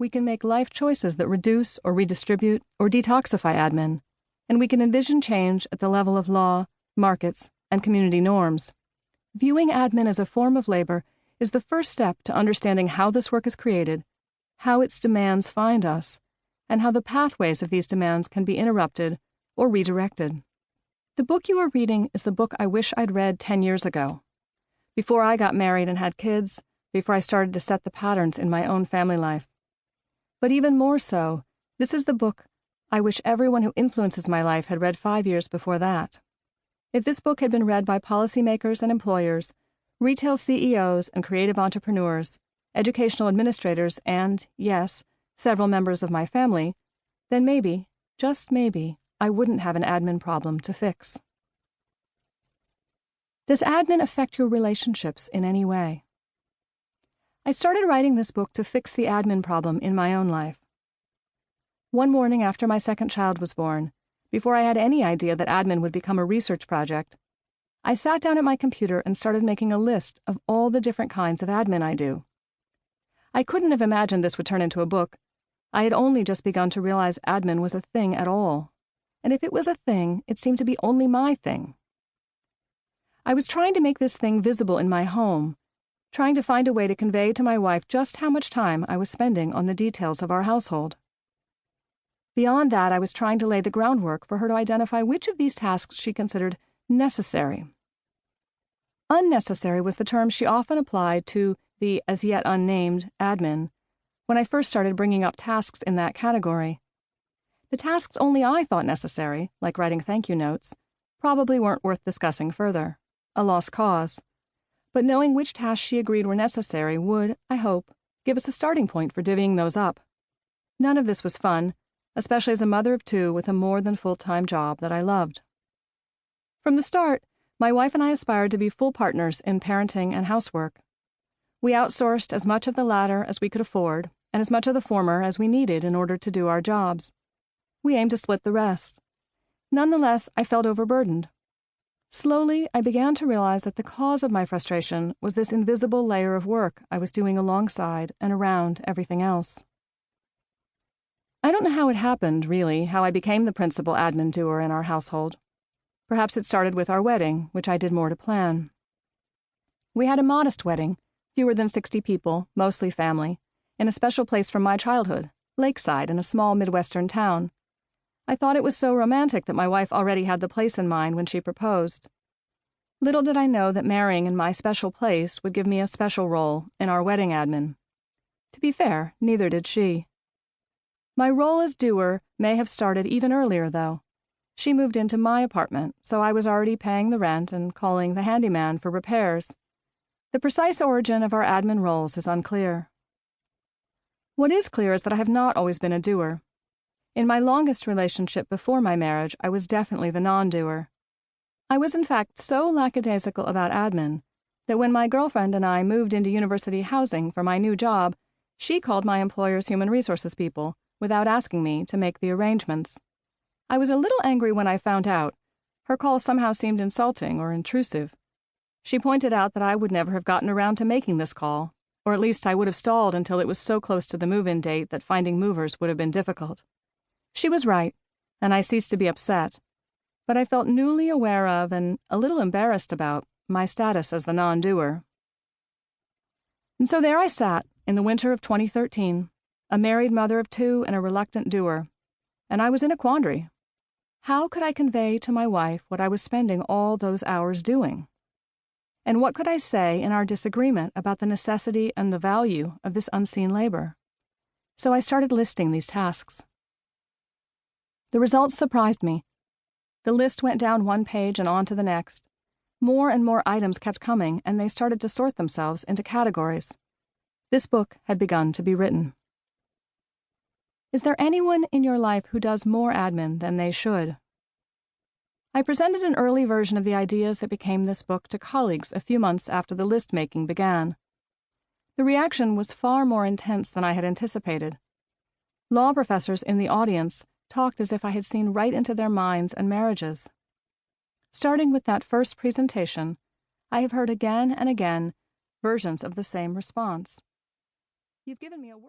We can make life choices that reduce or redistribute or detoxify admin, and we can envision change at the level of law, markets, and community norms. Viewing admin as a form of labor is the first step to understanding how this work is created, how its demands find us, and how the pathways of these demands can be interrupted or redirected. The book you are reading is the book I wish I'd read 10 years ago. Before I got married and had kids, before I started to set the patterns in my own family life. But even more so, this is the book I wish everyone who influences my life had read 5 years before that. If this book had been read by policymakers and employers, retail CEOs and creative entrepreneurs, educational administrators, and, yes, several members of my family, then maybe, just maybe, I wouldn't have an admin problem to fix. Does admin affect your relationships in any way? I started writing this book to fix the admin problem in my own life. One morning after my second child was born, before I had any idea that admin would become a research project, I sat down at my computer and started making a list of all the different kinds of admin I do. I couldn't have imagined this would turn into a book. I had only just begun to realize admin was a thing at all. And if it was a thing, it seemed to be only my thing. I was trying to make this thing visible in my home, trying to find a way to convey to my wife just how much time I was spending on the details of our household. Beyond that, I was trying to lay the groundwork for her to identify which of these tasks she considered necessary. Unnecessary was the term she often applied to the as yet unnamed admin when I first started bringing up tasks in that category. The tasks only I thought necessary, like writing thank you notes, probably weren't worth discussing further, a lost cause. But knowing which tasks she agreed were necessary would, I hope, give us a starting point for divvying those up. None of this was fun, especially as a mother of 2 with a more than full-time job that I loved. From the start, my wife and I aspired to be full partners in parenting and housework. We outsourced as much of the latter as we could afford, and as much of the former as we needed in order to do our jobs. We aimed to split the rest. Nonetheless, I felt overburdened. Slowly, I began to realize that the cause of my frustration was this invisible layer of work I was doing alongside and around everything else. I don't know how it happened, really, how I became the principal admin doer in our household. Perhaps it started with our wedding, which I did more to plan. We had a modest wedding, fewer than 60 people, mostly family, in a special place from my childhood, Lakeside, in a small Midwestern town. I thought it was so romantic that my wife already had the place in mind when she proposed. Little did I know that marrying in my special place would give me a special role in our wedding admin. To be fair, neither did she. My role as doer may have started even earlier, though. She moved into my apartment, so I was already paying the rent and calling the handyman for repairs. The precise origin of our admin roles is unclear. What is clear is that I have not always been a doer. In my longest relationship before my marriage, I was definitely the non-doer. I was in fact so lackadaisical about admin that when my girlfriend and I moved into university housing for my new job, she called my employer's human resources people without asking me to make the arrangements. I was a little angry when I found out. Her call somehow seemed insulting or intrusive. She pointed out that I would never have gotten around to making this call, or at least I would have stalled until it was so close to the move-in date that finding movers would have been difficult. She was right, and I ceased to be upset, but I felt newly aware of and a little embarrassed about my status as the non-doer. And so there I sat, in the winter of 2013, a married mother of 2 and a reluctant doer, and I was in a quandary. How could I convey to my wife what I was spending all those hours doing? And what could I say in our disagreement about the necessity and the value of this unseen labor? So I started listing these tasks. The results surprised me. The list went down one page and on to the next. More and more items kept coming, and they started to sort themselves into categories. This book had begun to be written. Is there anyone in your life who does more admin than they should? I presented an early version of the ideas that became this book to colleagues a few months after the list-making began. The reaction was far more intense than I had anticipated. Law professors in the audience talked as if I had seen right into their minds and marriages. Starting with that first presentation, I have heard again and again versions of the same response. You've given me a word.